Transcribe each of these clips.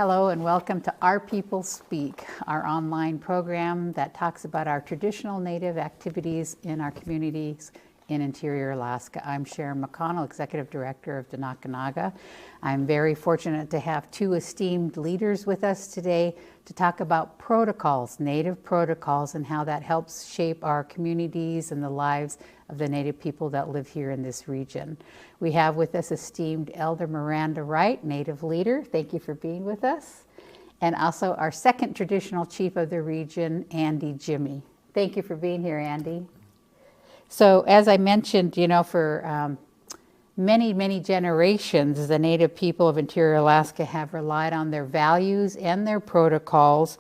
Hello and welcome to Our People Speak, our online program that talks about our traditional Native activities in our communities in interior Alaska. I'm Sharon McConnell, Executive Director of Danakanaga. I'm very fortunate to have two esteemed leaders with us today to talk about protocols, Native protocols, and how that helps shape our communities and the lives of the Native people that live here in this region. We have with us esteemed Elder MIranda Wright, Native leader. Thank you for being with us. And also our second traditional chief of the region, Andy Jimmie. Thank you for being here, Andy. So as I mentioned, for many generations, the Native people of interior Alaska have relied on their values and their protocols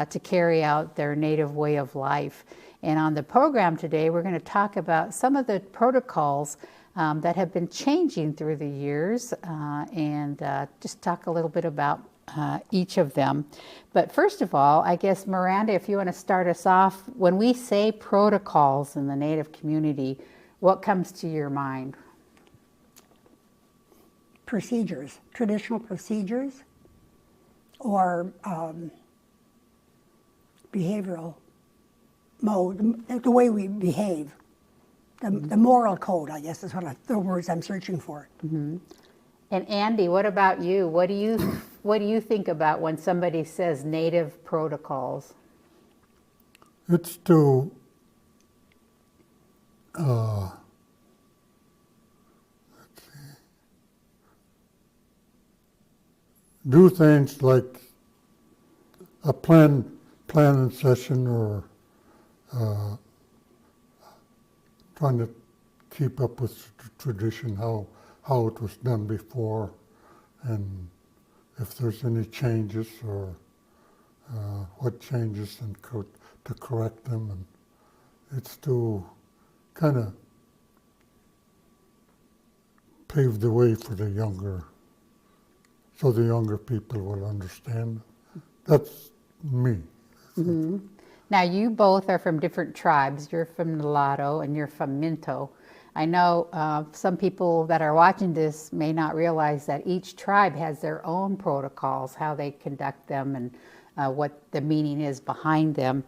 to carry out their Native way of life. And on the program today, we're going to talk about some of the protocols that have been changing through the years and just talk a little bit about each of them. But first of all, I guess, MIranda, if you want to start us off, when we say protocols in the Native community, what comes to your mind? Procedures, traditional procedures, or behavioral mode, the way we behave, the moral code, I guess is the words I'm searching for. Mm-hmm. And Andy, what about you? What do you think about when somebody says Native protocols? It's to do things like a planning session or trying to keep up with tradition, how it was done before, and if there's any changes or what changes and to correct them. And it's to kind of pave the way for the younger, so the younger people will understand. That's me. Mm-hmm. Now you both are from different tribes. You're from Nulato and you're from Minto. I know some people that are watching this may not realize that each tribe has their own protocols, how they conduct them and what the meaning is behind them.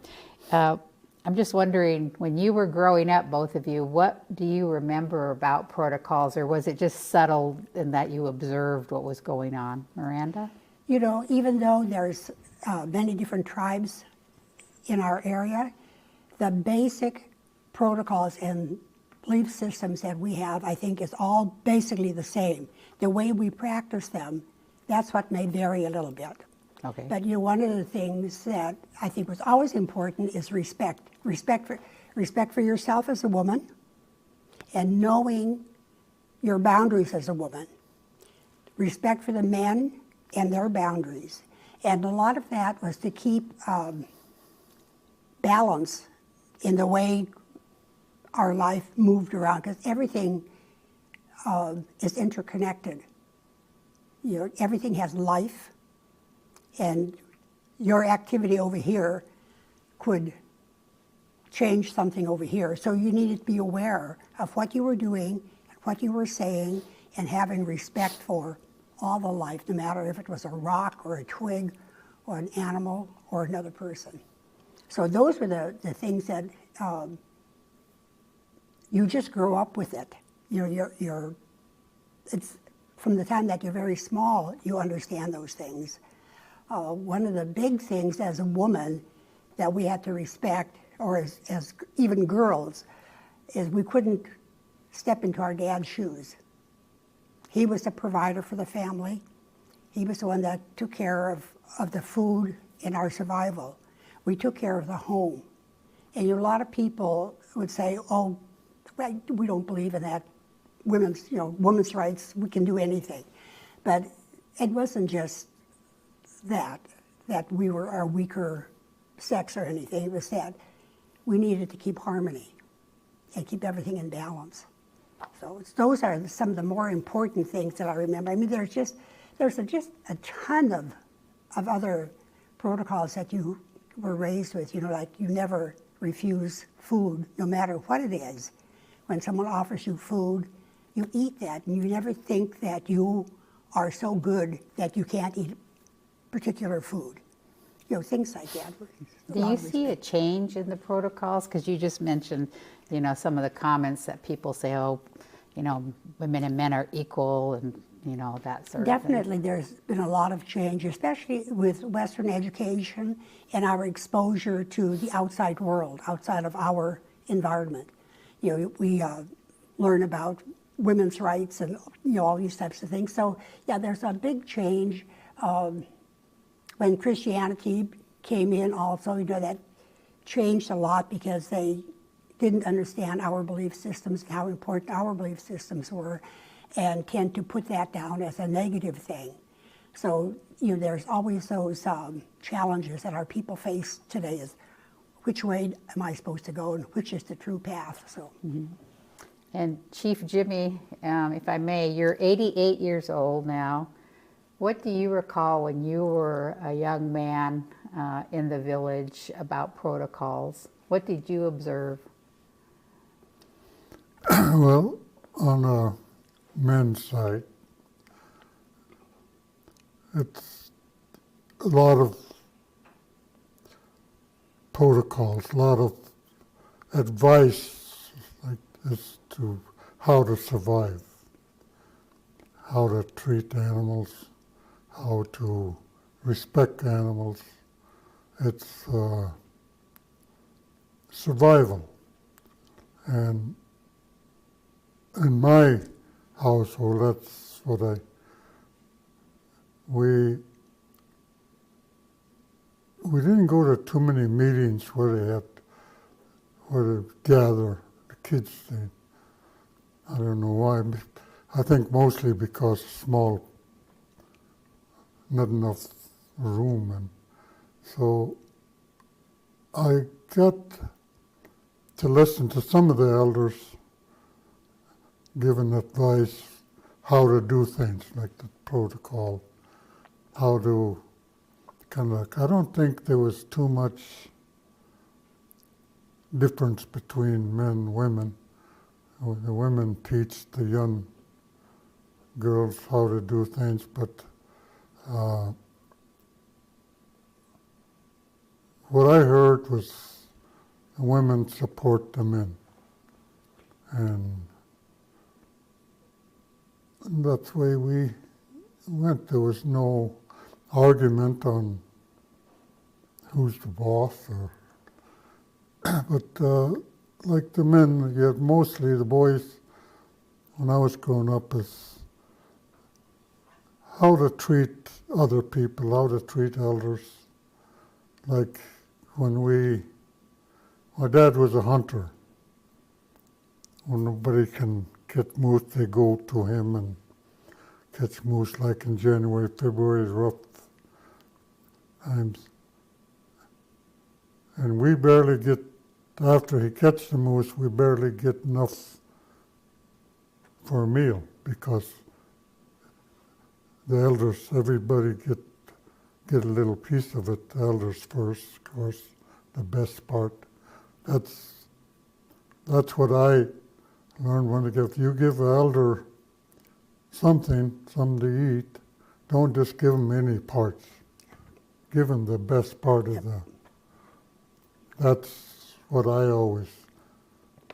I'm just wondering, when you were growing up, both of you, what do you remember about protocols, or was it just subtle in that you observed what was going on? MIranda? Even though there's many different tribes in our area, the basic protocols and belief systems that we have, I think, is all basically the same. The way we practice them, that's what may vary a little bit. Okay. But one of the things that I think was always important is respect. Respect for yourself as a woman, and knowing your boundaries as a woman. Respect for the men and their boundaries. And a lot of that was to keep balance in the way our life moved around, because everything is interconnected. Everything has life, and your activity over here could change something over here. So you needed to be aware of what you were doing, what you were saying, and having respect for all the life, no matter if it was a rock or a twig or an animal or another person. So those were the things that you just grow up with it. It's from the time that you're very small, you understand those things. One of the big things as a woman that we had to respect, or as even girls, is we couldn't step into our dad's shoes. He was the provider for the family. He was the one that took care of the food and our survival. We took care of the home. And a lot of people would say, oh, we don't believe in that. Women's rights, we can do anything. But it wasn't just that we were our weaker sex or anything. It was that we needed to keep harmony and keep everything in balance. So those are some of the more important things that I remember. I mean, there's just a ton of other protocols that you were raised with, like you never refuse food, no matter what it is. When someone offers you food, you eat that, and you never think that you are so good that you can't eat particular food. Things like that. Do you see a change in the protocols? Because you just mentioned, some of the comments that people say, oh, women and men are equal and, that sort of thing. Definitely, there's been a lot of change, especially with Western education and our exposure to the outside world, outside of our environment. We learn about women's rights and all these types of things. So yeah, there's a big change. When Christianity came in also, that changed a lot because they didn't understand our belief systems and how important our belief systems were, and tend to put that down as a negative thing. So there's always those challenges that our people face today, is which way am I supposed to go and which is the true path. So. Mm-hmm. And Chief Jimmie, if I may, you're 88 years old now. What do you recall when you were a young man in the village about protocols? What did you observe? Well, on a men's side, it's a lot of protocols, a lot of advice like as to how to survive, how to treat animals, how to respect animals. It's survival. And in my household, that's what we didn't go to too many meetings where they gather the kids. I don't know why. I think mostly because small, not enough room, and so I got to listen to some of the elders giving advice how to do things like the protocol, how to I don't think there was too much difference between men and women. The women teach the young girls how to do things, but what I heard was the women support the men. And that's the way we went. There was no argument on who's the boss, but like the men, yet mostly the boys, when I was growing up, is how to treat other people, how to treat elders. Like my dad was a hunter. When nobody can get moose, they go to him and catch moose. Like in January, February is rough times. And we barely get, after he catches the moose, we barely get enough for a meal because the elders, everybody get a little piece of it. The elders first, of course, the best part. That's what I learned when if you give an elder something to eat, don't just give them any parts. Give them the best part of that's what I always,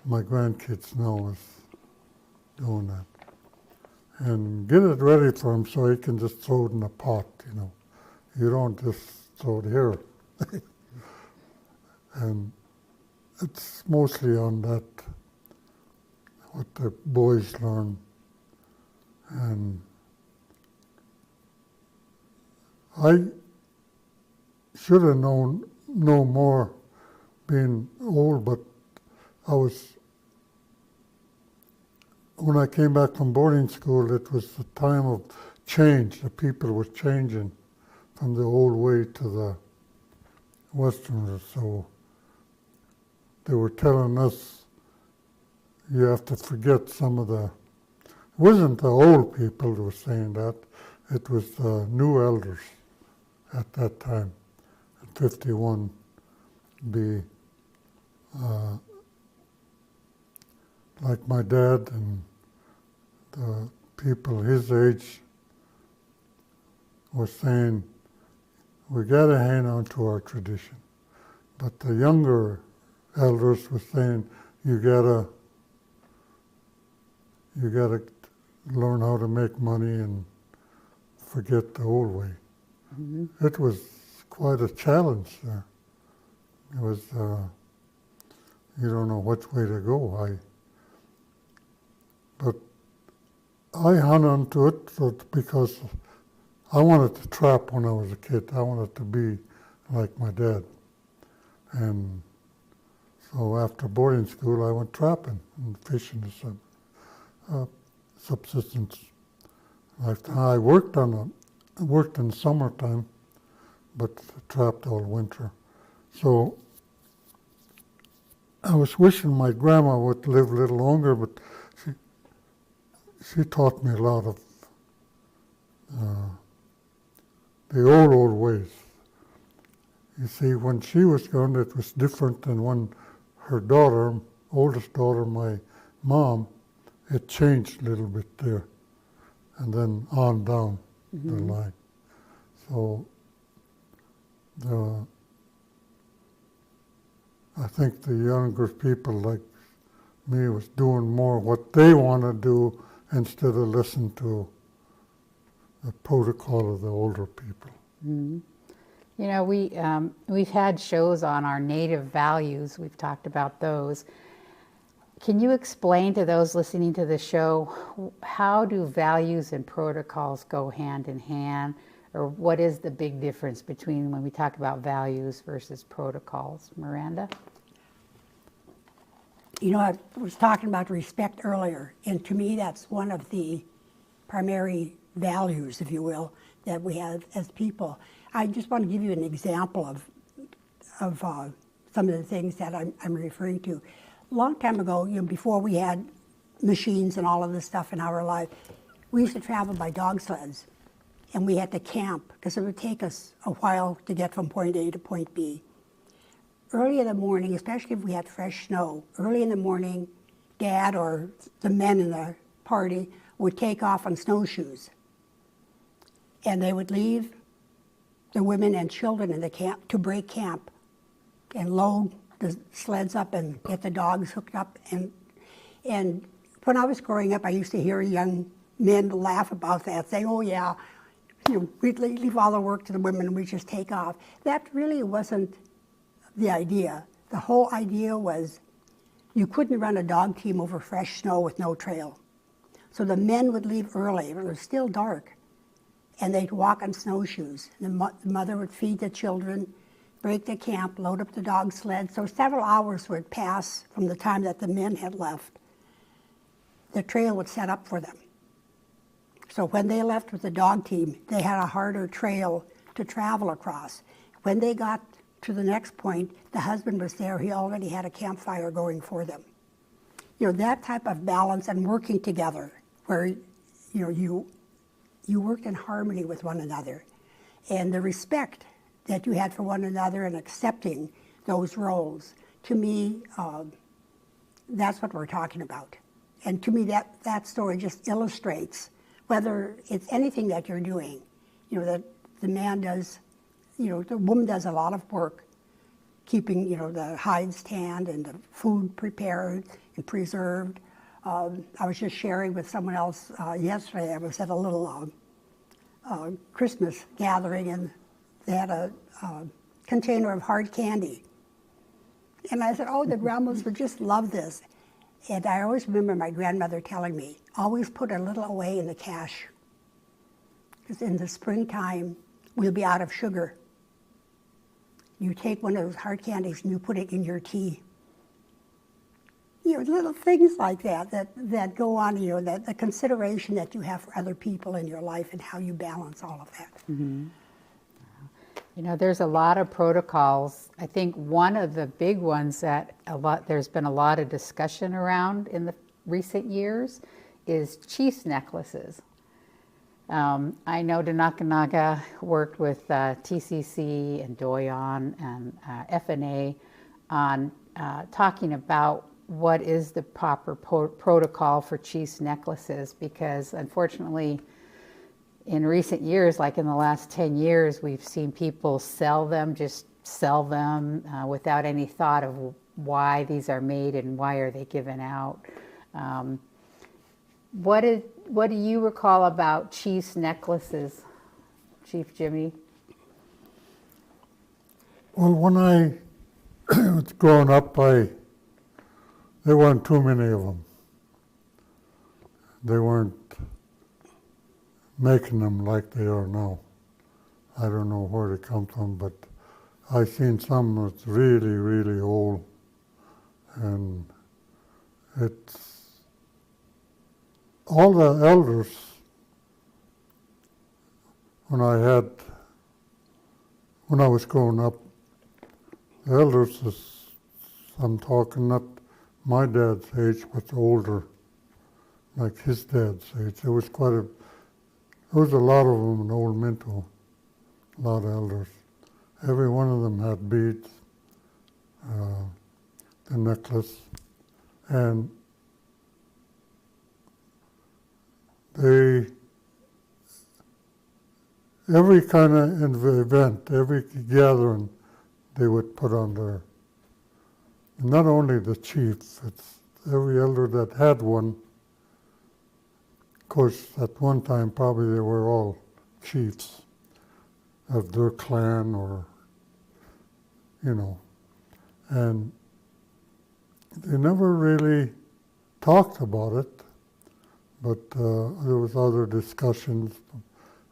my grandkids know is doing that. And get it ready for him so he can just throw it in a pot, You don't just throw it here. And it's mostly on that, what the boys learn. And I should have known no more being old, but when I came back from boarding school, it was the time of change. The people were changing from the old way to the Westerners. So they were telling us you have to forget some of it wasn't the old people who were saying that, it was the new elders at that time, at 51, like my dad and the people his age were saying, we got to hang on to our tradition. But the younger elders were saying, you gotta learn how to make money and forget the old way. Mm-hmm. It was quite a challenge there. It was, you don't know which way to go. But I hung on to it because I wanted to trap when I was a kid. I wanted to be like my dad. And so after boarding school, I went trapping and fishing as a subsistence lifetime. I worked in summertime, but trapped all winter. So I was wishing my grandma would live a little longer, but she taught me a lot of the old ways. You see, when she was gone, it was different than when her daughter, oldest daughter, my mom, it changed a little bit there, and then on down the line. So I think the younger people like me was doing more what they want to do instead of listen to the protocol of the older people. Mm-hmm. You know, we've had shows on our native values. We've talked about those. Can you explain to those listening to the show, how do values and protocols go hand in hand? Or what is the big difference between when we talk about values versus protocols? MIranda? You know, I was talking about respect earlier, and to me that's one of the primary values, if you will, that we have as people. I just want to give you an example of some of the things that I'm referring to. A long time ago, you know, before we had machines and all of this stuff in our life, we used to travel by dog sleds, and we had to camp because it would take us a while to get from point A to point B. Early in the morning, especially if we had fresh snow, early in the morning, Dad or the men in the party would take off on snowshoes, and they would leave the women and children in the camp to break camp and load the sleds up and get the dogs hooked up. And when I was growing up, I used to hear young men laugh about that, say, oh yeah, you know, we'd leave all the work to the women and we'd just take off. That really wasn't the idea. The whole idea was you couldn't run a dog team over fresh snow with no trail. So the men would leave early, it was still dark, and they'd walk on snowshoes. The mother would feed the children, break the camp, load up the dog sled. So several hours would pass from the time that the men had left. The trail would set up for them. So when they left with the dog team, they had a harder trail to travel across. When they got to the next point, the husband was there. He already had a campfire going for them. You know, that type of balance and working together where, you know, you worked in harmony with one another. And the respect that you had for one another and accepting those roles, to me, that's what we're talking about. And to me, that story just illustrates whether it's anything that you're doing, you know, that the man does, you know, the woman does a lot of work keeping, you know, the hides tanned and the food prepared and preserved. I was just sharing with someone else yesterday. I was at a little Christmas gathering, and they had a container of hard candy. And I said, oh, the grandmas would just love this. And I always remember my grandmother telling me, always put a little away in the cache. Because in the springtime, we'll be out of sugar. You take one of those hard candies and you put it in your tea. You know, little things like that go on, you know, that the consideration that you have for other people in your life and how you balance all of that. Mm-hmm. You know, there's a lot of protocols. I think one of the big ones that there's been a lot of discussion around in the recent years is chief's necklaces. I know Danakanaga worked with TCC and Doyon and FNA on talking about what is the proper protocol for chief's necklaces, because unfortunately in recent years, like in the last 10 years, we've seen people sell them, just sell them without any thought of why these are made and why are they given out. What do you recall about Chief's necklaces, Chief Jimmie? Well, when I was growing up, there weren't too many of them. They weren't making them like they are now. I don't know where they come from, but I've seen some that's really, really old, and it's all the elders. When I was growing up, the elders, I'm talking not my dad's age, but older, like his dad's age. There was a lot of them in Old Minto, a lot of elders. Every one of them had beads, the necklace, and every kind of event, every gathering, they would put on there. Not only the chief, it's every elder that had one. Of course, at one time, probably they were all chiefs of their clan or, and they never really talked about it, but there was other discussions,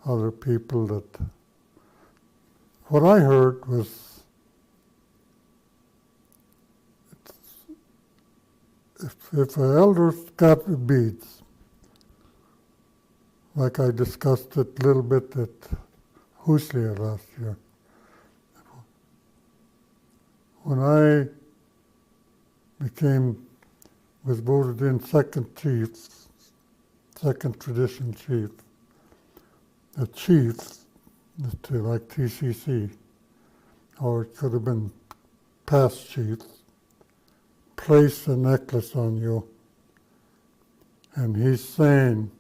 other people that, what I heard was, if an elder's got the beads, like I discussed it a little bit at Huslia last year, when I was voted in second tradition chief, the chief, like TCC, or it could have been past chiefs, place a necklace on you, and he's saying,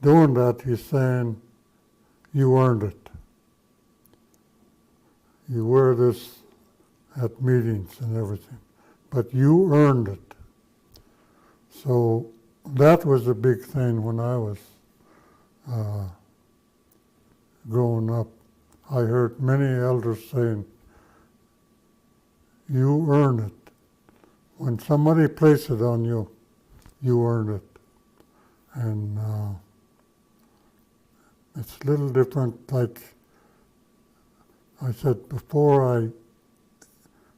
doing that, he's saying, you earned it. You wear this at meetings and everything, but you earned it. So that was a big thing when I was growing up. I heard many elders saying, you earn it. When somebody places it on you, you earn it. And it's a little different, like I said before,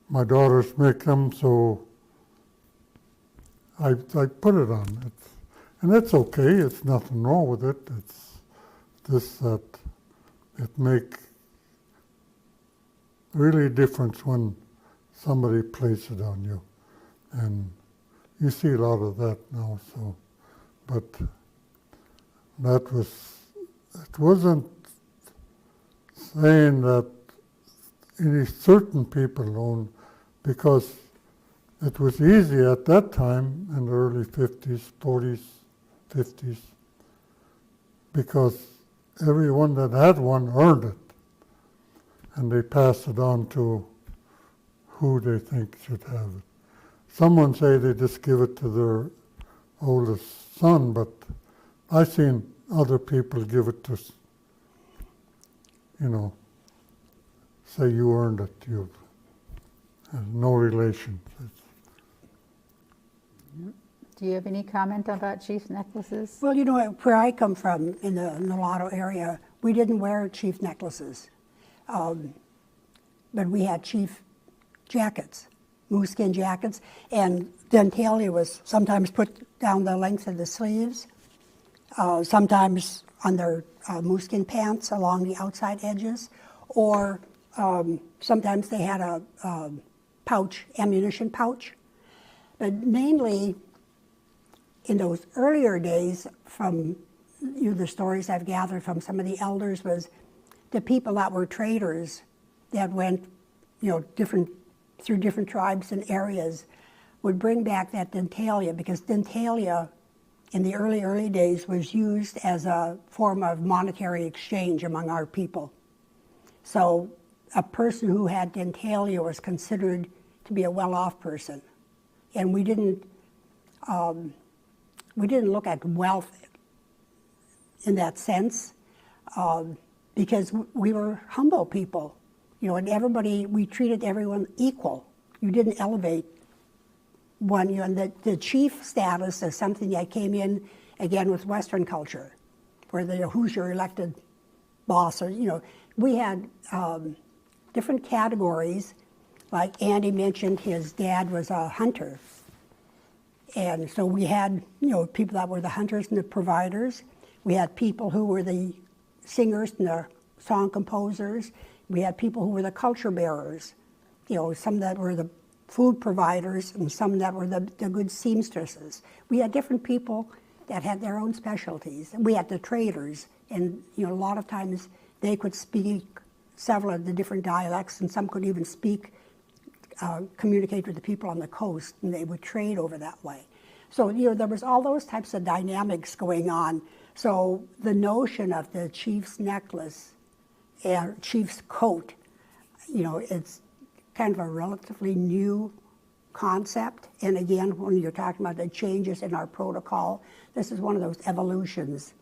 my daughters make them, so I put it on. And it's okay, it's nothing wrong with it. It's just that it makes really difference when somebody places it on you. And you see a lot of that now, so, but it wasn't saying that any certain people owned, because it was easy at that time in the early 50s, 40s, 50s, because everyone that had one earned it, and they passed it on to who they think should have it. Someone say they just give it to their oldest son, but I've seen other people give it to, say you earned it. You have no relation. Do you have any comment about chief necklaces? Well, where I come from, in the Nulato area, we didn't wear chief necklaces. But we had chief jackets, moose skin jackets, and dentalia was sometimes put down the length of the sleeves, sometimes on their moose skin pants along the outside edges, or sometimes they had a pouch, ammunition pouch. But mainly, in those earlier days, from the stories I've gathered from some of the elders, was the people that were traders that went, through different tribes and areas would bring back that dentalia, because dentalia in the early days was used as a form of monetary exchange among our people. So a person who had dentalia was considered to be a well-off person. And we didn't look at wealth in that sense because we were humble people, you know, and we treated everyone equal. You didn't elevate one, you know, and the chief status is something that came in again with Western culture, where who's your elected boss, or, you know, we had different categories. Like Andy mentioned, his dad was a hunter. And so we had, you know, people that were the hunters and the providers. We had people who were the singers and the song composers. We had people who were the culture bearers. You know, some that were the food providers and some that were the good seamstresses. We had different people that had their own specialties. We had the traders, and, you know, a lot of times they could speak several of the different dialects, and some could even communicate with the people on the coast, and they would trade over that way. So, you know, there was all those types of dynamics going on. So the notion of the chief's necklace and chief's coat, you know, it's kind of a relatively new concept. And again, when you're talking about the changes in our protocol, this is one of those evolutions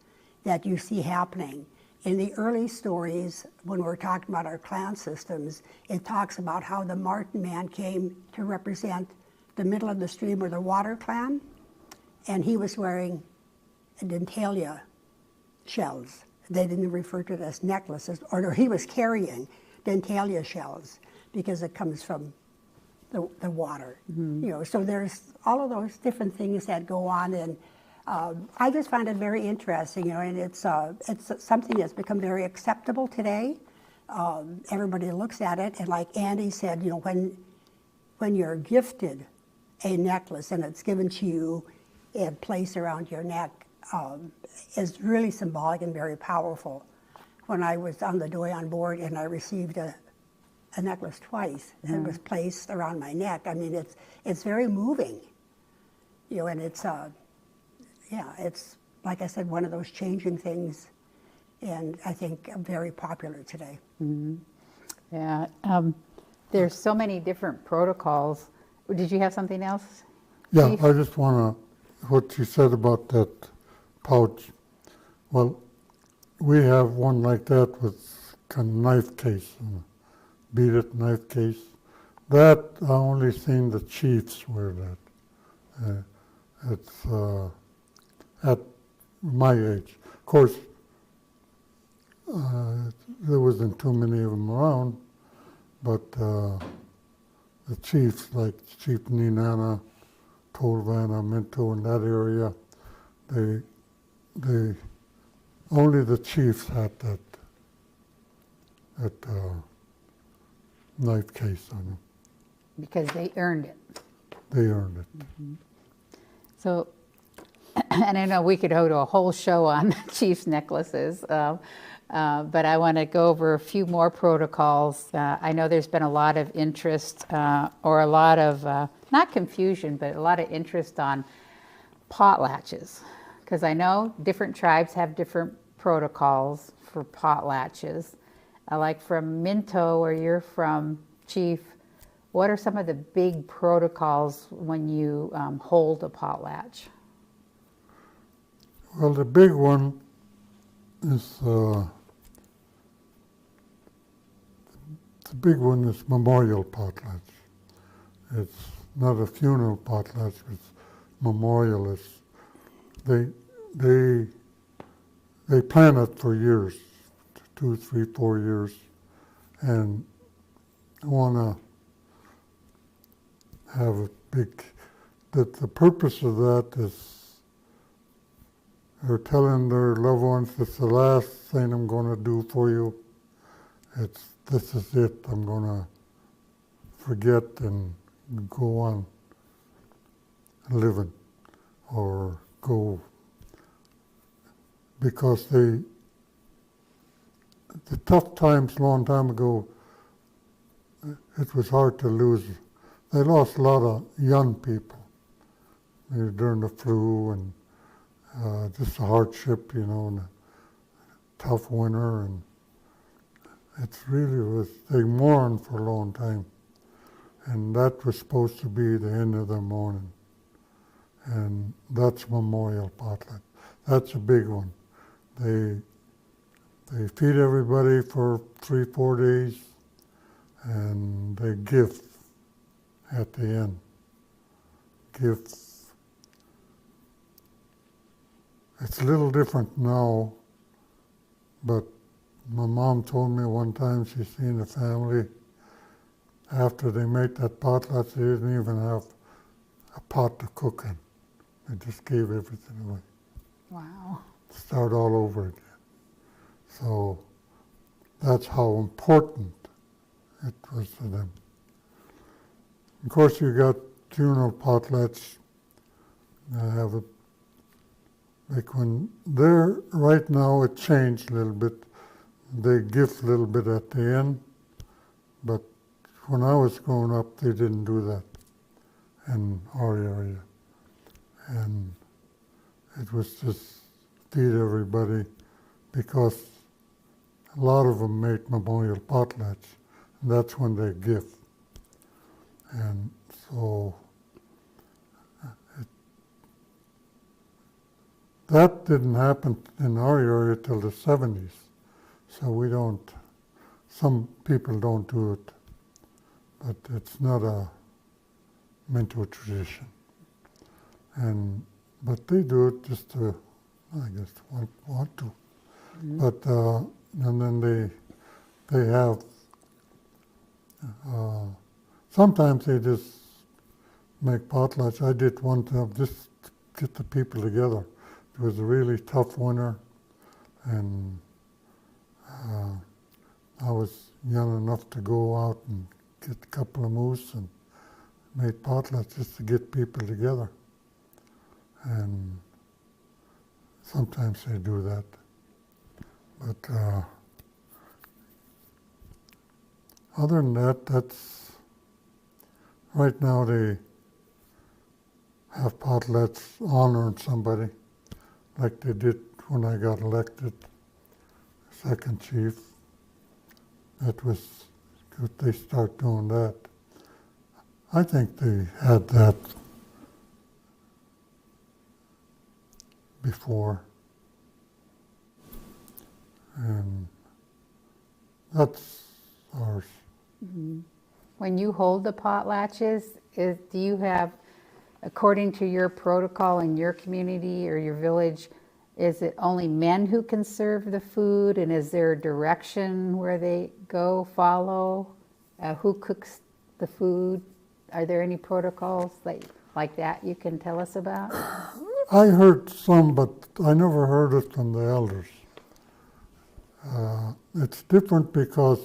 that you see happening. In the early stories, when we're talking about our clan systems, it talks about how the Martin man came to represent the middle of the stream or the water clan, and he was wearing dentalia shells. They didn't refer to it as necklaces, or he was carrying dentalia shells because it comes from the water. Mm-hmm. You know, so there's all of those different things that go on, and I just find it very interesting, you know, and it's something that's become very acceptable today. Everybody looks at it, and like Andy said, you know, when you're gifted a necklace and it's given to you and placed around your neck, is really symbolic and very powerful. When I was on the Doyon board and I received a necklace twice, and it was placed around my neck, I mean, it's very moving, you know, and it's like I said, one of those changing things, and I think very popular today. Mm-hmm. Yeah, there's so many different protocols. Did you have something else? Yeah, Chief? I just want to, what you said about that pouch. Well, we have one like that with kind of knife case, beaded knife case. That, I only seen the chiefs wear that. It's at my age. Of course, there wasn't too many of them around, but the chiefs, like Chief Ninana, Tolvana, Minto, in that area, they only the chiefs had that knife case on them. Because they earned it. They earned it. Mm-hmm. So, and I know we could go to a whole show on chief's necklaces, but I want to go over a few more protocols. I know there's been a lot of interest, or a lot of, not confusion, but a lot of interest on potlatches. Because I know different tribes have different protocols for potlatches. Like from Minto, where you're from, Chief, what are some of the big protocols when you hold a potlatch? Well, the big one is memorial potlatch. It's not a funeral potlatch, it's memorial. They plan it for years, 2, 3, 4 years, and want to have a big. That the purpose of that is they're telling their loved ones, it's the last thing I'm going to do for you. This is it. I'm going to forget and go on living, or go, because the tough times a long time ago, it was hard to lose. They lost a lot of young people during the flu just a hardship, and a tough winter, and it's really was, they mourned for a long time. And that was supposed to be the end of the mourning. And that's memorial potluck. That's a big one. They feed everybody for 3-4 days, and they give at the end. Give. It's a little different now, but my mom told me one time she seen a family, after they made that potluck, they didn't even have a pot to cook in. They just gave everything away. Wow. Start all over again. So that's how important it was to them. Of course, you got funeral potlatch. I have a, like when they're, right now it changed a little bit. They give a little bit at the end, but when I was growing up, they didn't do that in our area. And it was just feed everybody, because a lot of them made memorial potlatch, and that's when they give. And so that didn't happen in our area till the 70s. So we don't, some people don't do it, but it's not a Minto tradition. But they do it just to, I guess, want to. Mm-hmm. But, and then they have, sometimes they just make potlatch. I did one time just to get the people together. It was a really tough winter, and I was young enough to go out and get a couple of moose and made potlatch just to get people together. And sometimes they do that. But other than that, that's, right now they have potlatch honoring somebody, like they did when I got elected second chief. That was good, they start doing that. I think they had that before. And that's ours. Mm-hmm. When you hold the potlatches, do you have, according to your protocol in your community or your village, is it only men who can serve the food, and is there a direction where they go follow? Who cooks the food? Are there any protocols like that you can tell us about? I heard some, but I never heard it from the elders. It's different because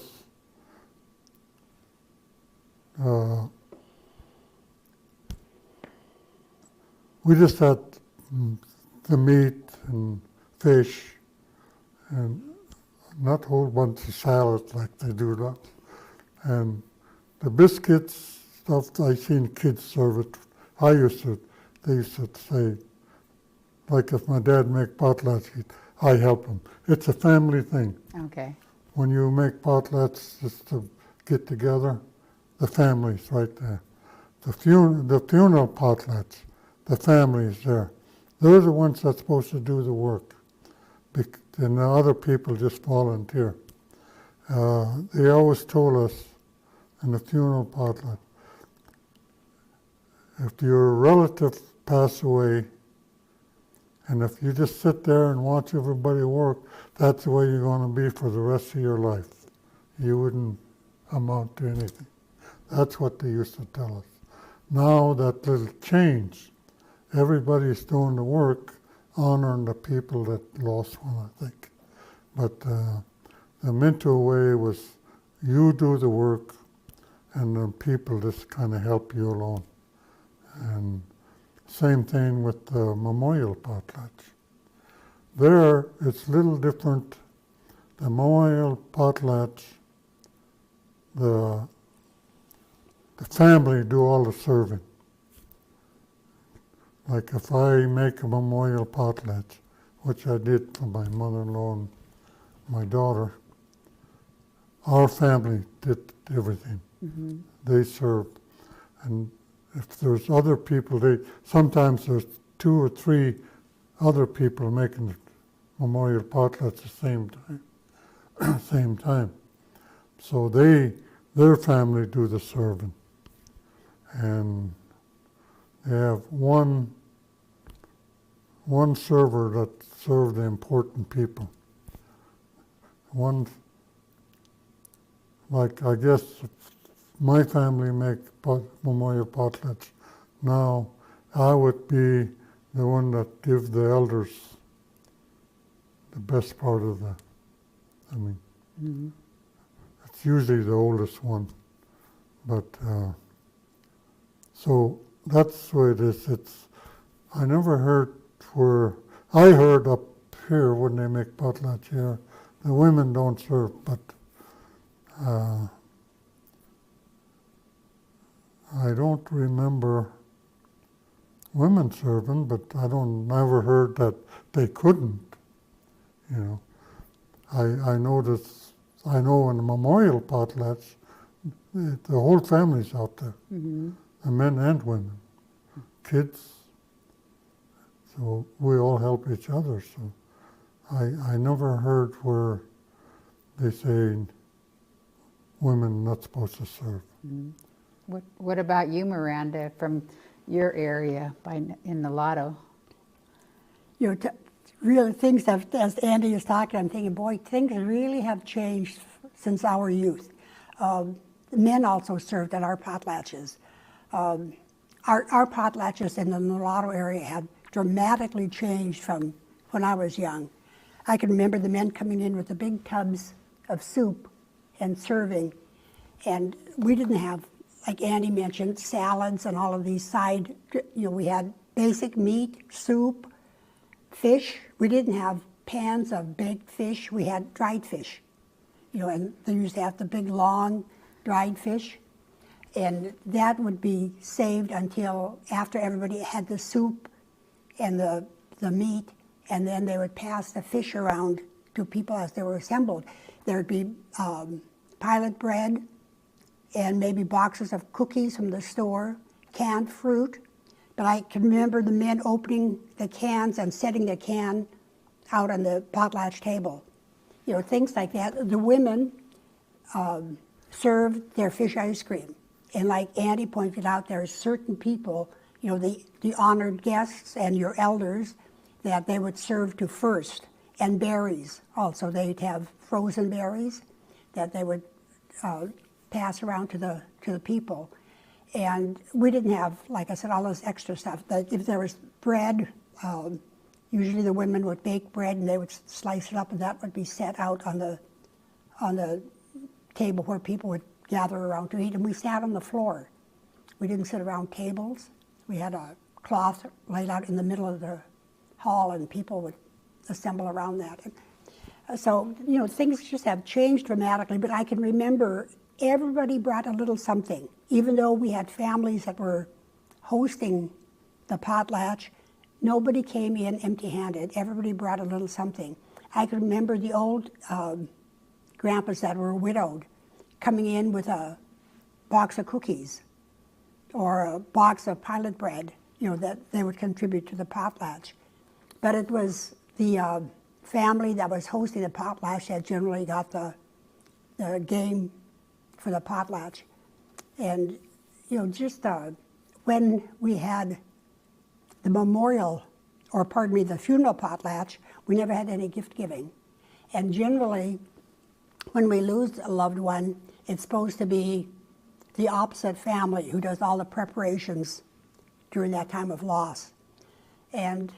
we just had the meat and fish and not a whole bunch of salad like they do now. And the biscuits stuff, I seen kids serve it. They used to say, like if my dad make potlatch, I help him. It's a family thing. Okay. When you make potlatch just to get together, the family's right there. The funeral potlatch, the family's there. They're the ones that's supposed to do the work. And the other people just volunteer. They always told us in the funeral potlatch, if your relative passed away, and if you just sit there and watch everybody work, that's the way you're going to be for the rest of your life. You wouldn't amount to anything. That's what they used to tell us. Now that little change, everybody's doing the work, honoring the people that lost one, I think. But the Minto way was you do the work, and the people just kind of help you along. And same thing with the memorial potlatch. There, it's a little different. The memorial potlatch, the family do all the serving. like if I make a memorial potlatch, which I did for my mother-in-law and my daughter, our family did everything. They served. And if there's other people, sometimes there's 2 or 3 other people making the memorial potlatch at the same time. So their family do the serving. And they have one server that served the important people. One, like I guess my family make memorial potlatch. Now I would be the one that give the elders the best part of the, it's usually the oldest one. But, so that's the way it is. I never heard I heard up here when they make potlatch here, the women don't serve, but I don't remember women serving, but never heard that they couldn't, I know in the memorial potlatch, the whole family's out there, the men and women, kids, so we all help each other. So I never heard where they say women not supposed to serve. What about you, Miranda, from your area in the Lotto? Really things have, as Andy is talking, I'm thinking, boy, things really have changed since our youth. The men also served at our potlatches. Our potlatches in the Mulatto area had dramatically changed from when I was young. I can remember the men coming in with the big tubs of soup and serving, and we didn't have, like Andy mentioned, salads and all of these side, we had basic meat, soup, fish. We didn't have pans of baked fish, we had dried fish. And they used to have the big long dried fish. And that would be saved until after everybody had the soup and the meat, and then they would pass the fish around to people as they were assembled. There would be pilot bread and maybe boxes of cookies from the store, canned fruit. But I can remember the men opening the cans and setting the can out on the potlatch table. Things like that. The women served their fish ice cream. And like Andy pointed out, there are certain people, the honored guests and your elders, that they would serve to first. And berries also. They'd have frozen berries that they would pass around to the people. And we didn't have, like I said, all this extra stuff. If there was bread, usually the women would bake bread and they would slice it up, and that would be set out on the table where people would gather around to eat. And we sat on the floor. We didn't sit around tables. We had a cloth laid out in the middle of the hall, and people would assemble around that. And so, things just have changed dramatically, but I can remember everybody brought a little something. Even though we had families that were hosting the potlatch, nobody came in empty-handed. Everybody brought a little something. I can remember the old grandpas that were widowed coming in with a box of cookies or a box of pilot bread, that they would contribute to the potlatch. But it was the family that was hosting the potlatch that generally got the game for the potlatch. And, just when we had the memorial, or pardon me, the funeral potlatch, we never had any gift giving. And generally, when we lose a loved one, it's supposed to be the opposite family who does all the preparations during that time of loss. And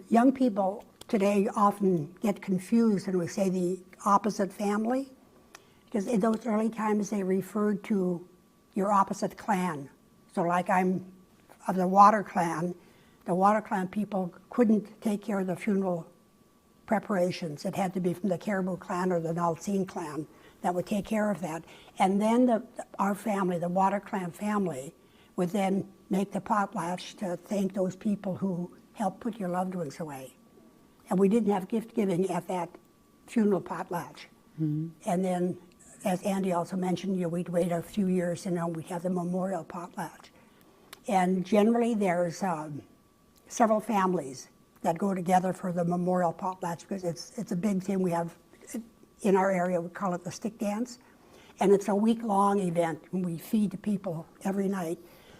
young people today often get confused when we say the opposite family, because in those early times they referred to your opposite clan. So like I'm of the Water clan people couldn't take care of the funeral preparations. It had to be from the Caribou clan or the Nalcine clan that would take care of that. And then our family, the Water clan family, would then make the potlatch to thank those people who helped put your loved ones away. And we didn't have gift giving at that funeral potlatch. And then, as Andy also mentioned, we'd wait a few years and then we'd have the memorial potlatch. And generally there's several families that go together for the memorial potlatch because it's a big thing. We have, in our area, we call it the stick dance. And it's a week-long event, and we feed the people every night.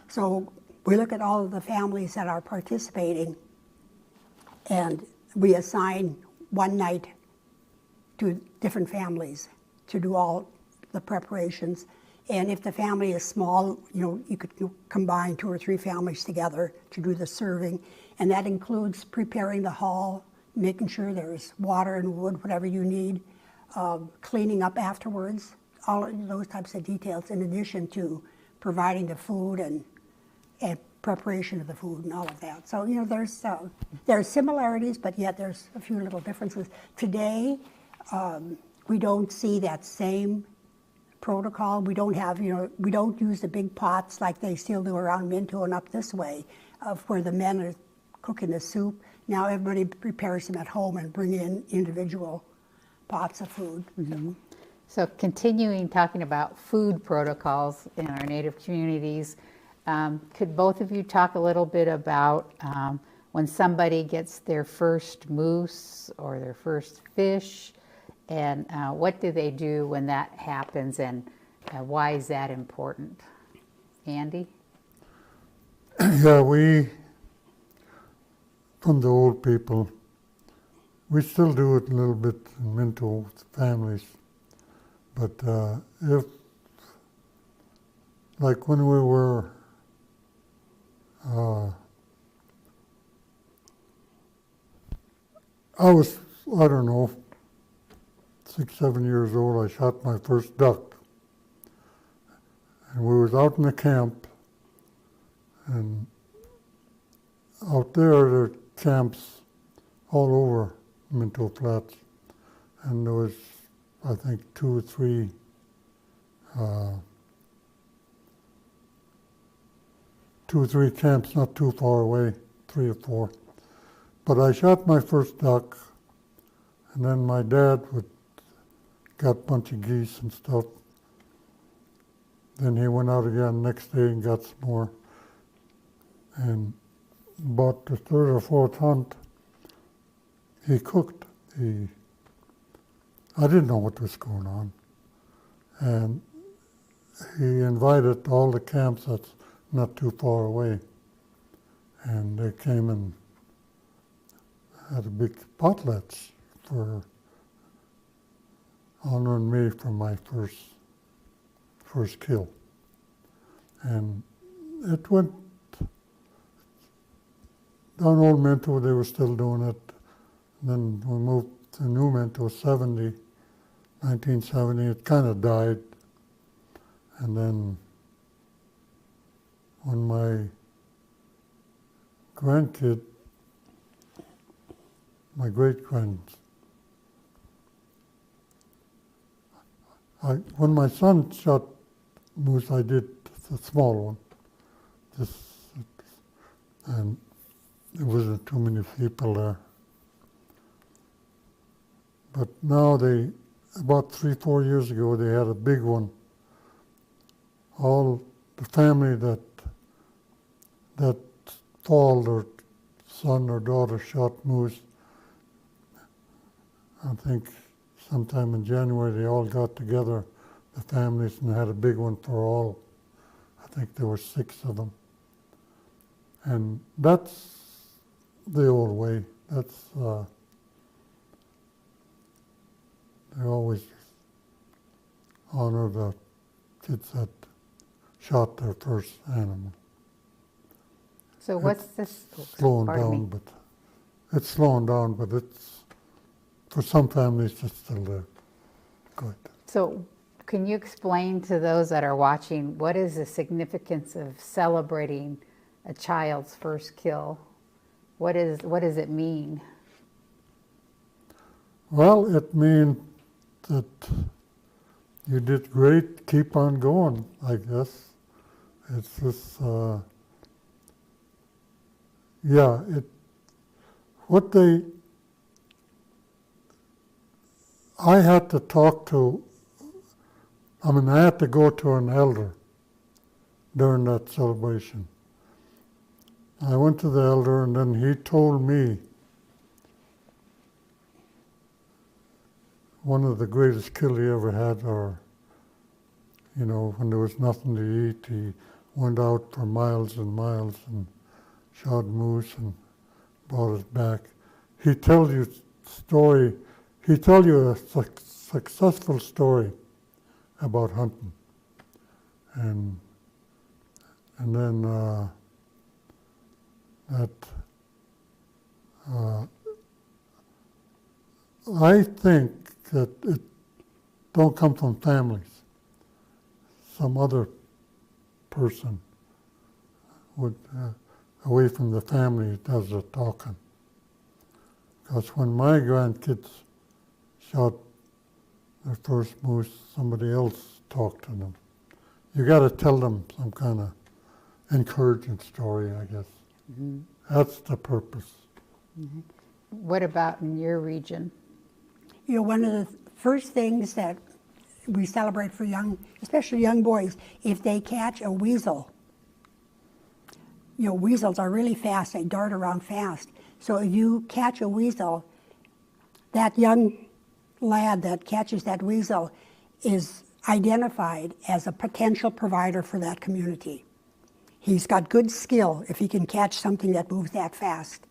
So we look at all of the families that are participating, and we assign one night to different families to do all the preparations. And if the family is small, you could combine 2 or 3 families together to do the serving. And that includes preparing the hall, making sure there's water and wood, whatever you need, cleaning up afterwards, all of those types of details, in addition to providing the food and preparation of the food and all of that. So, there's similarities, but yet there's a few little differences. Today, we don't see that same protocol. We don't have, we don't use the big pots like they still do around Minto and up this way, of where the men are cooking the soup. Now everybody prepares them at home and bring in individual pots of food. So continuing talking about food protocols in our Native communities, could both of you talk a little bit about when somebody gets their first moose or their first fish, and what do they do when that happens, and why is that important? Andy? Yeah, from the old people, we still do it a little bit in Minto families. But if, like when we were, I don't know, 6, 7 years old, I shot my first duck. And we was out in the camp, and out there are camps all over Minto Flats. And there was, I think, 2 or 3 camps not too far away, 3 or 4. But I shot my first duck, and then my dad got a bunch of geese and stuff. Then he went out again next day and got some more. And about the 3rd or 4th hunt, he cooked. I didn't know what was going on. And he invited all the camps that's not too far away. And they came and had a big potlatch for honoring me for my first kill. And it went down Old Minto, they were still doing it. And then we moved to New Minto, 1970, it kind of died. And then when my grandkid, my great-grands, when my son shot moose, I did the small one. And there wasn't too many people there. But now about 3-4 years ago, they had a big one. All the family that fall, their son or daughter shot moose, I think sometime in January they all got together, the families, and had a big one for all. I think there were 6 of them. And that's the old way. That's they always honor the kids that shot their first animal. So what's this? Slowing down, but it's slowing down, but it's, for some families, it's still there. Good. So can you explain to those that are watching, what is the significance of celebrating a child's first kill? What does it mean? Well, it means that you did great, keep on going, I guess. It's this, yeah, what they, I had to talk to, I had to go to an elder during that celebration. I went to the elder, and then he told me one of the greatest kills he ever had, or, when there was nothing to eat, he went out for miles and miles and shot moose and brought it back. He tells you story. He tells you a successful story about hunting, and then that I think that it don't come from families. Some other person would away from the family does the talking. Because when my grandkids shot their first moose, somebody else talked to them. You got to tell them some kind of encouraging story, I guess. Mm-hmm. That's the purpose. Mm-hmm. What about in your region? One of the first things that we celebrate for especially young boys, if they catch a weasel. Weasels are really fast, they dart around fast. So if you catch a weasel, that young lad that catches that weasel is identified as a potential provider for that community. He's got good skill if he can catch something that moves that fast.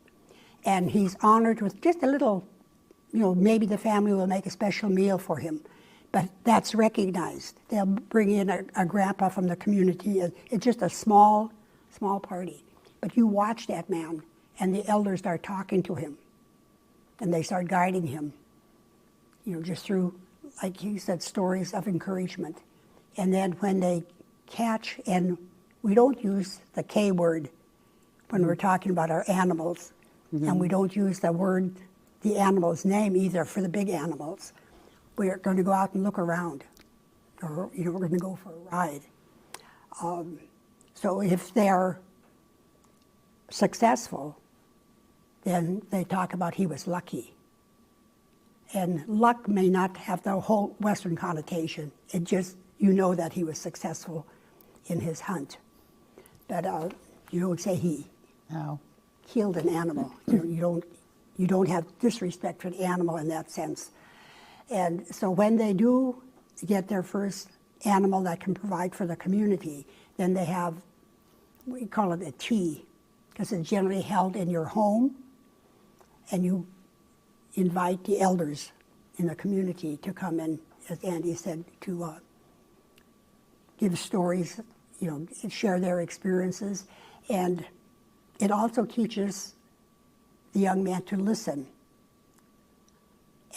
And he's honored with just a little, maybe the family will make a special meal for him. But that's recognized. They'll bring in a grandpa from the community. It's just a small party. But you watch that man, and the elders start talking to him. And they start guiding him, just through, like you said, stories of encouragement. And then when they catch, and we don't use the K word when we're talking about our animals. Mm-hmm. And we don't use the animal's name either for the big animals. We're going to go out and look around, or we're going to go for a ride. So if they're successful, then they talk about he was lucky. And luck may not have the whole Western connotation. It just, that he was successful in his hunt. But you don't say he killed an animal. You don't have disrespect for the animal in that sense. And so when they do get their first animal that can provide for the community, then they have, we call it a tea, because it's generally held in your home, and you invite the elders in the community to come in, as Andy said, to give stories, share their experiences. And it also teaches the young man to listen,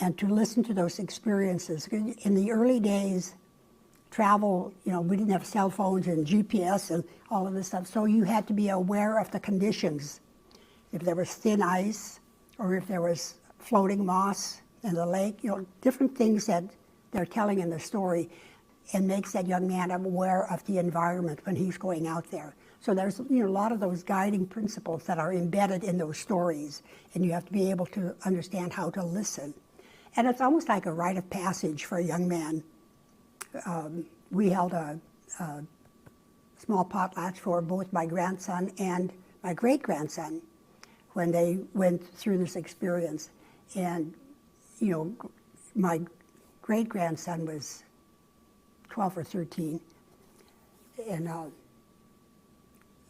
and to listen to those experiences. In the early days, travel, we didn't have cell phones and GPS and all of this stuff, so you had to be aware of the conditions. If there was thin ice, or if there was floating moss in the lake, different things that they're telling in the story, and makes that young man aware of the environment when he's going out there. So there's a lot of those guiding principles that are embedded in those stories, and you have to be able to understand how to listen. And it's almost like a rite of passage for a young man. We held a small potlatch for both my grandson and my great-grandson when they went through this experience. And, my great-grandson was 12 or 13, and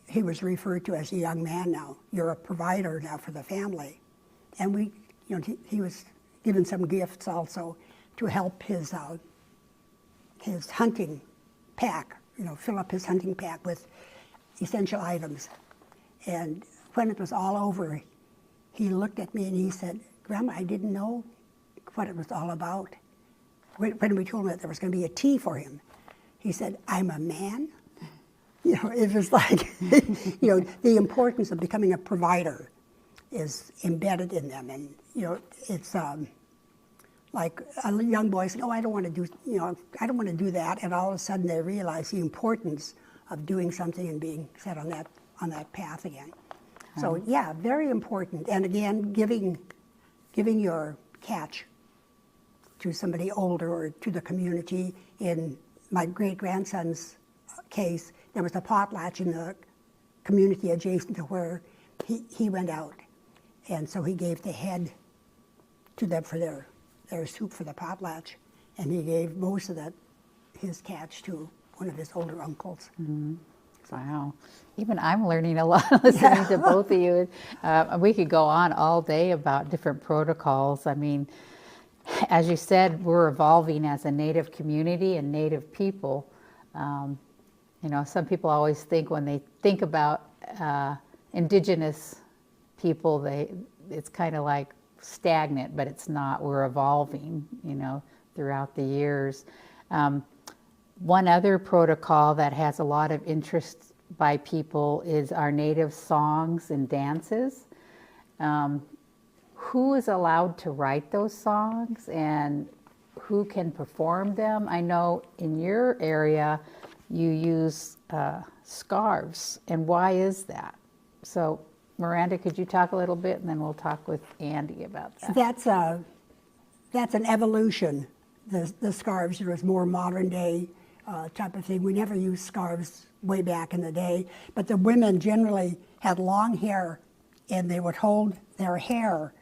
he was referred to as a young man now. You're a provider now for the family. And he was given some gifts also to help his hunting pack, fill up his hunting pack with essential items. And when it was all over, he looked at me and he said, "Grandma, I didn't know what it was all about." When we told him that there was going to be a tea for him, he said, "I'm a man." It was like, the importance of becoming a provider is embedded in them. And, it's like a young boy saying, "Oh, I don't want to do that." And all of a sudden they realize the importance of doing something and being set on that path again. So yeah, very important. And again, giving your catch to somebody older or to the community. In my great-grandson's case, there was a potlatch in the community adjacent to where he went out. And so he gave the head to them for their soup for the potlatch. And he gave most of his catch to one of his older uncles. Mm-hmm. Wow. Even I'm learning a lot listening to both of you. We could go on all day about different protocols. I mean, as you said, we're evolving as a Native community and Native people. You know, some people always think when they think about Indigenous people, it's kind of like stagnant, but it's not. We're evolving, you know, throughout the years. One other protocol that has a lot of interest by people is our Native songs and dances. Who is allowed to write those songs and who can perform them? I know in your area you use scarves, and why is that? So Miranda, could you talk a little bit, and then we'll talk with Andy about that. That's an evolution. The scarves, there was more modern day type of thing. We never used scarves way back in the day, but the women generally had long hair, and they would hold their hair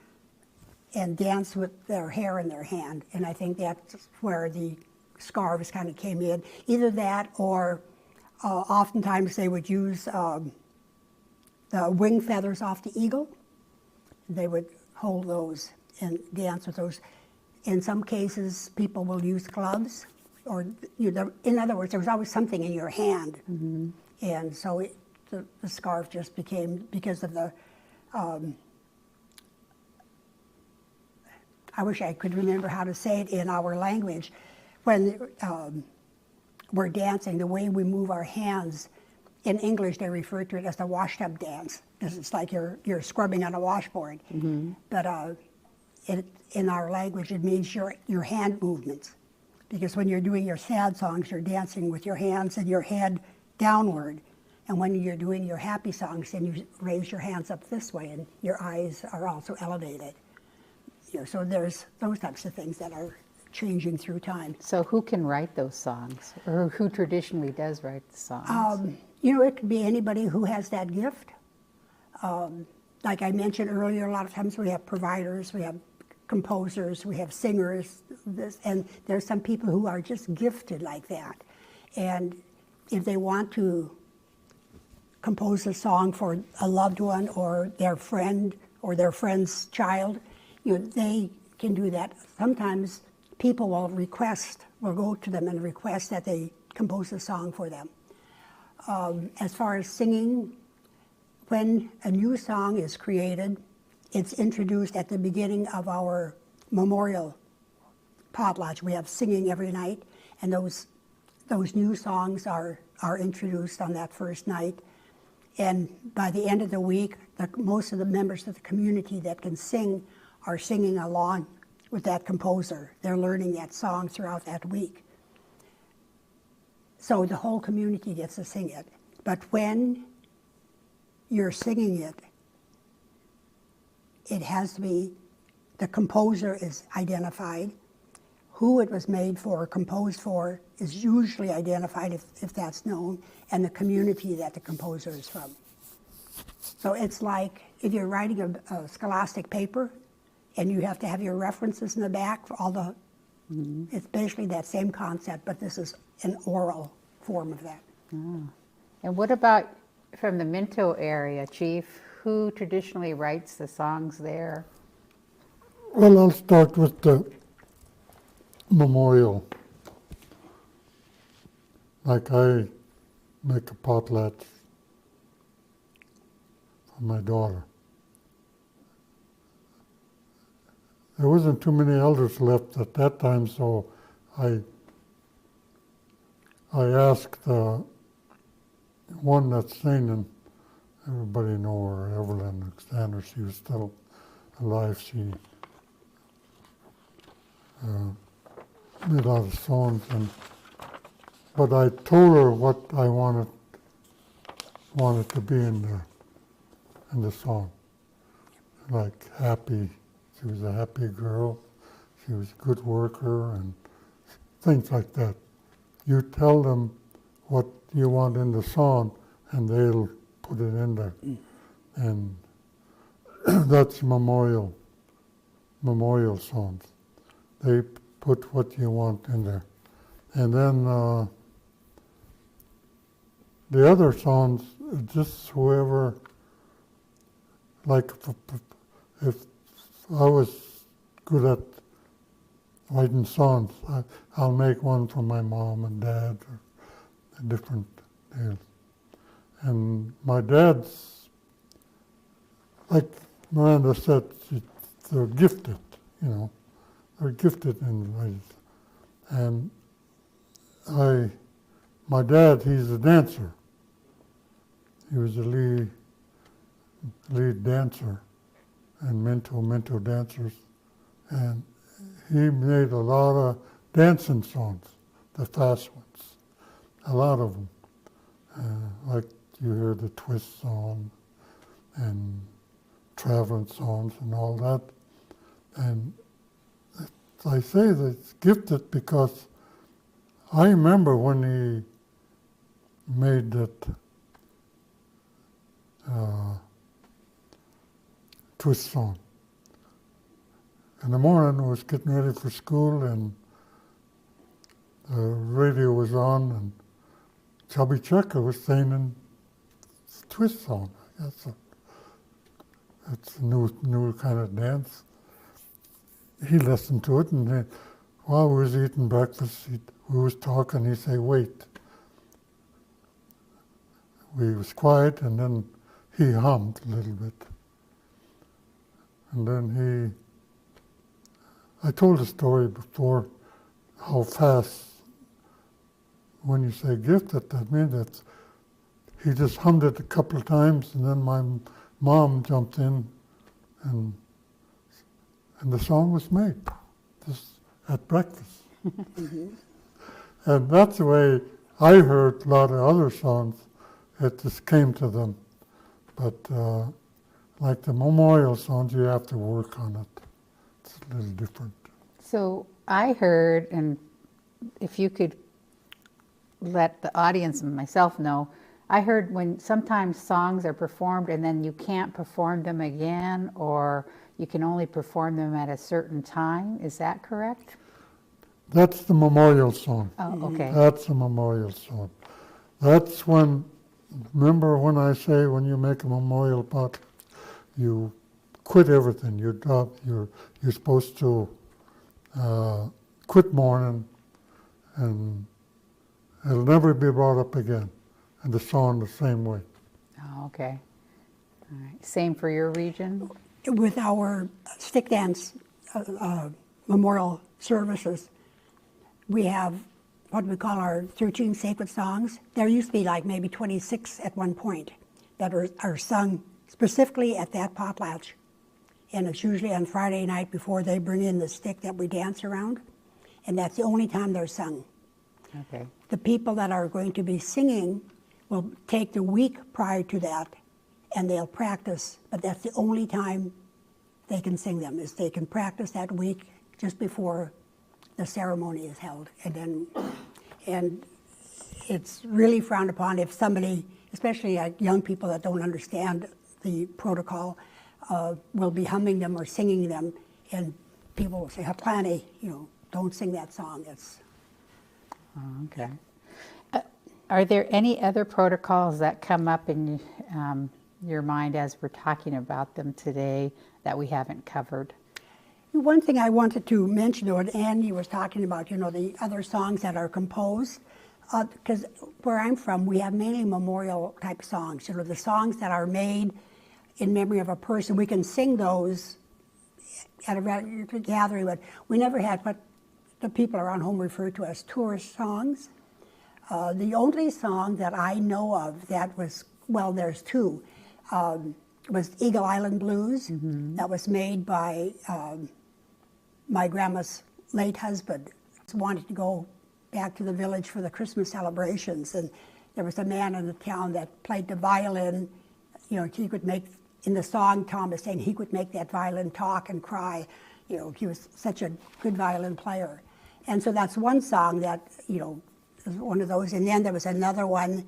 and dance with their hair in their hand. And I think that's where the scarves kind of came in. Either that, or oftentimes they would use the wing feathers off the eagle. They would hold those and dance with those. In some cases, people will use gloves, or in other words, there was always something in your hand. Mm-hmm. And so the scarf just became, because of the, I wish I could remember how to say it in our language. When we're dancing, the way we move our hands, in English they refer to it as the washtub dance, because it's like you're scrubbing on a washboard. Mm-hmm. But in our language, it means your hand movements. Because when you're doing your sad songs, you're dancing with your hands and your head downward. And when you're doing your happy songs, then you raise your hands up this way, and your eyes are also elevated. You know, so there's those types of things that are changing through time. So who can write those songs, or who traditionally does write the songs? You know, it could be anybody who has that gift. Like I mentioned earlier, a lot of times we have providers, we have composers, we have singers, and there's some people who are just gifted like that. And if they want to compose a song for a loved one or their friend or their friend's child, you know, they can do that. Sometimes people will go to them and request that they compose a song for them. As far as singing, when a new song is created, it's introduced at the beginning of our memorial potlatch. We have singing every night, and those new songs are introduced on that first night. And by the end of the week, most of the members of the community that can sing are singing along with that composer. They're learning that song throughout that week. So the whole community gets to sing it. But when you're singing it, it has to be, the composer is identified. Who it was made for or composed for is usually identified if that's known, and the community that the composer is from. So it's like if you're writing a scholastic paper and you have to have your references in the back for all the, it's basically that same concept, but this is an oral form of that. Oh. And what about from the Minto area, Chief? Who traditionally writes the songs there? Well, I'll start with the memorial. Like I make a potlatch for my daughter. There wasn't too many elders left at that time, so I asked the one that's singing, everybody know her, Evelyn Alexander, she was still alive. She made a lot of songs, but I told her what I wanted wanted to be in the song. Like happy, she was a happy girl, she was a good worker, and things like that. You tell them what you want in the song, and they'll put it in there. And that's memorial songs. They put what you want in there. And then the other songs, just whoever, like if I was good at writing songs, I'll make one for my mom and dad, or different deals. And my dad's, like Miranda said, they're gifted, you know. They're gifted in ways. And my dad, he's a dancer. He was a lead dancer and Minto dancers. And he made a lot of dancing songs, the fast ones, a lot of them. Like you hear the twist song and traveling songs and all that. And I say that it's gifted because I remember when he made that twist song. In the morning, I was getting ready for school, and the radio was on, and Chubby Checker was singing this twist song. I guess it's a new kind of dance. He listened to it, and then, while we was eating breakfast, we was talking. He said, "Wait." We was quiet, and then he hummed a little bit, and then I told the story before, how fast, when you say gifted, that means that he just hummed it a couple of times, and then my mom jumped in, and the song was made, just at breakfast. And that's the way I heard a lot of other songs. It just came to them. But like the memorial songs, you have to work on it. It's a little different. So I heard, and if you could let the audience and myself know, I heard when sometimes songs are performed and then you can't perform them again, or you can only perform them at a certain time. Is that correct? That's the memorial song. Oh, okay. That's the memorial song. That's when, remember when I say when you make a memorial pot, you quit everything. You're supposed to quit mourning, and it'll never be brought up again. And the song the same way. Oh, okay. All right. Same for your region? With our stick dance memorial services, we have what we call our 13 sacred songs. There used to be like maybe 26 at one point that are sung specifically at that potlatch. And it's usually on Friday night before they bring in the stick that we dance around. And that's the only time they're sung. Okay. The people that are going to be singing will take the week prior to that and they'll practice, but that's the only time they can sing them, is they can practice that week just before the ceremony is held. And it's really frowned upon if somebody, especially young people that don't understand the protocol, will be humming them or singing them, and people will say, "Haplani, don't sing that song." Oh, okay. Are there any other protocols that come up in your mind as we're talking about them today that we haven't covered? One thing I wanted to mention, what Andy was talking about, the other songs that are composed, because where I'm from, we have mainly memorial type songs. The songs that are made in memory of a person, we can sing those at a gathering, but we never had what the people around home refer to as tourist songs. The only song that I know of that was, well, there's two, was Eagle Island Blues. Mm-hmm. That was made by my grandma's late husband. He wanted to go back to the village for the Christmas celebrations, and there was a man in the town that played the violin. You know, he could make, in the song, Tom is saying he could make that violin talk and cry. You know, he was such a good violin player. And so that's one song that, you know, is one of those. And then there was another one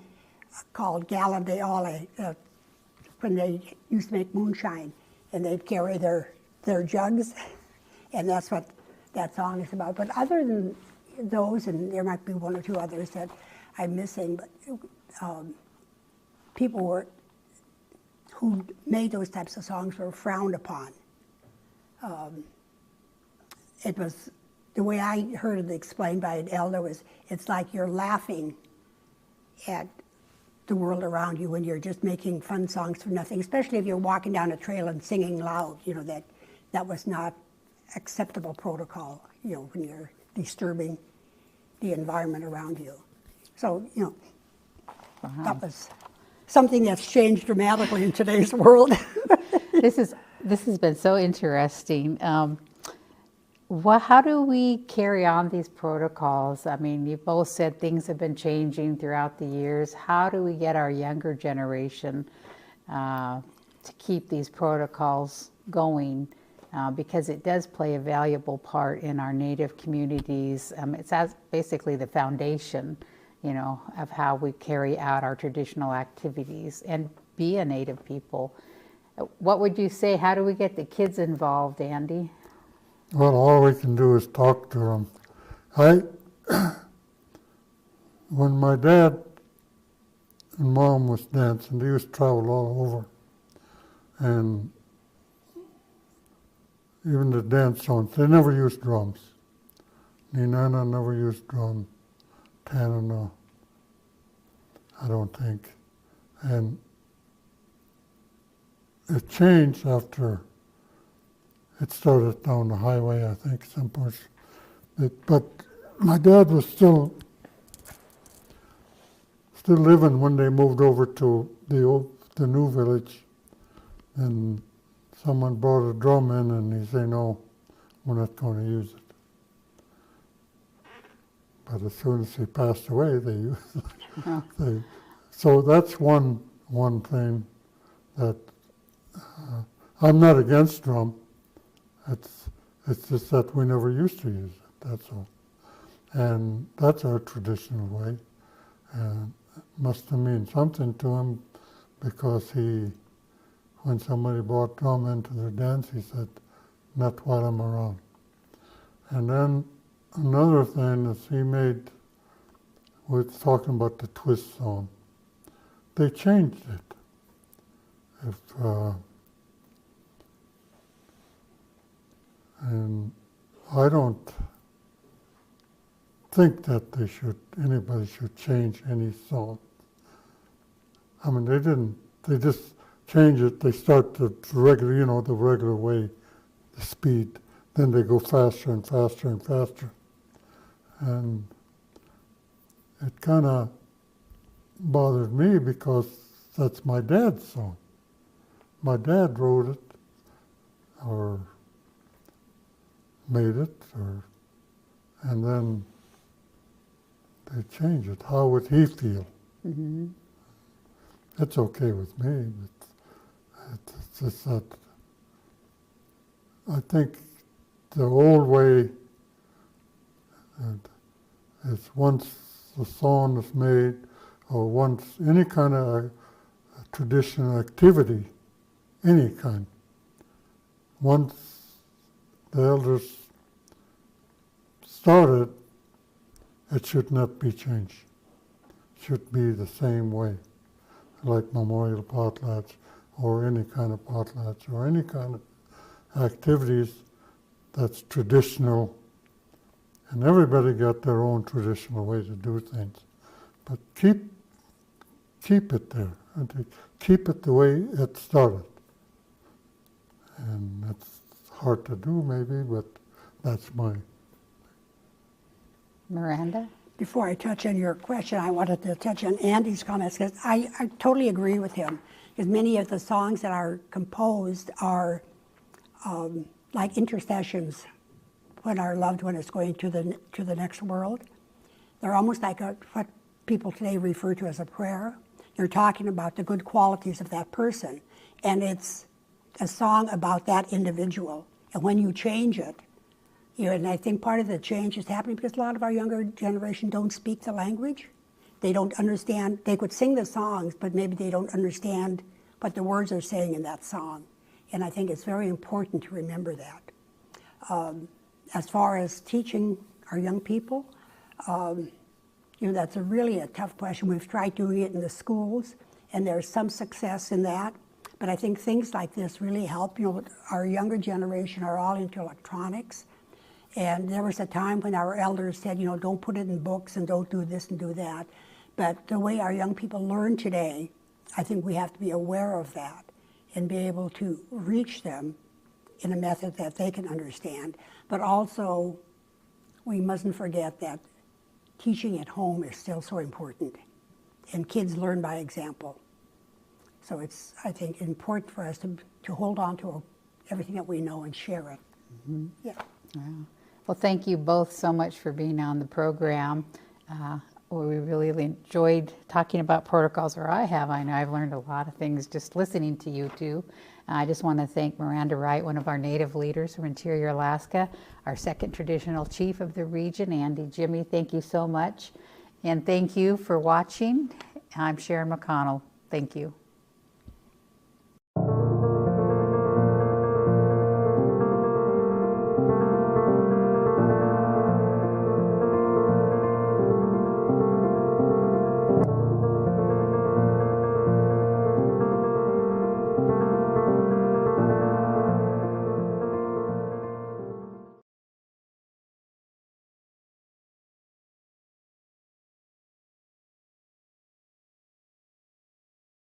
called Gala de Ole, when they used to make moonshine, and they'd carry their jugs, and that's what that song is about. But other than those, and there might be one or two others that I'm missing, but people who made those types of songs were frowned upon. It was, the way I heard it explained by an elder was, it's like you're laughing at the world around you when you're just making fun songs for nothing, especially if you're walking down a trail and singing loud. You know, that was not acceptable protocol, you know, when you're disturbing the environment around you. So, you know, that was something that's changed dramatically in today's world. This has been so interesting. How do we carry on these protocols? I mean, you both said things have been changing throughout the years. How do we get our younger generation to keep these protocols going? Because it does play a valuable part in our Native communities. It's basically the foundation, you know, of how we carry out our traditional activities and be a Native people. What would you say? How do we get the kids involved, Andy? Well, all we can do is talk to them. When my dad and mom was dancing, they used to travel all over. And even the dance songs, they never used drums. Ninana never used drums. Tana, no, I don't think. And it changed after it started down the highway, I think, some parts. But my dad was still living when they moved over to the new village. And someone brought a drum in, and he said, "No, we're not going to use it." But as soon as he passed away, they used it. So that's one thing that I'm not against drum. It's just that we never used to use it, that's all. And that's our traditional way. And it must have meant something to him, because when somebody brought drum into their dance, he said, "Not while I'm around." And then another thing is he made, we're talking about the twist song. They changed it. And I don't think that anybody should change any song. I mean, they just change it. They start the regular way, the speed. Then they go faster and faster and faster. And it kind of bothered me, because that's my dad's song. My dad wrote it, or made it, and then they change it. How would he feel? Mm-hmm. It's okay with me, but it's just that I think the old way is, once the song is made, or once any kind of traditional activity, any kind, once the elders started, it should not be changed. It should be the same way, like memorial potlatch, or any kind of potlatch, or any kind of activities that's traditional. And everybody got their own traditional way to do things. But keep it there, and keep it the way it started. And that's hard to do maybe, but that's mine. MIranda? Before I touch on your question, I wanted to touch on Andy's comments, because I totally agree with him. Because many of the songs that are composed are like intercessions when our loved one is going to the next world. They're almost like what people today refer to as a prayer. You're talking about the good qualities of that person, and it's a song about that individual. And when you change it, and I think part of the change is happening because a lot of our younger generation don't speak the language. They don't understand. They could sing the songs, but maybe they don't understand what the words are saying in that song. And I think it's very important to remember that. As far as teaching our young people, that's really a tough question. We've tried doing it in the schools, and there's some success in that. But I think things like this really help. Our younger generation are all into electronics. And there was a time when our elders said, don't put it in books and don't do this and do that. But the way our young people learn today, I think we have to be aware of that and be able to reach them in a method that they can understand. But also, we mustn't forget that teaching at home is still so important. And kids learn by example. So it's, I think, important for us to hold on to everything that we know and share it. Mm-hmm. Yeah. Wow. Well, thank you both so much for being on the program. We really enjoyed talking about protocols, or I have. I know I've learned a lot of things just listening to you two. I just want to thank MIranda Wright, one of our Native leaders from Interior Alaska, our second traditional chief of the region, Andy Jimmie. Thank you so much. And thank you for watching. I'm Sharon McConnell. Thank you.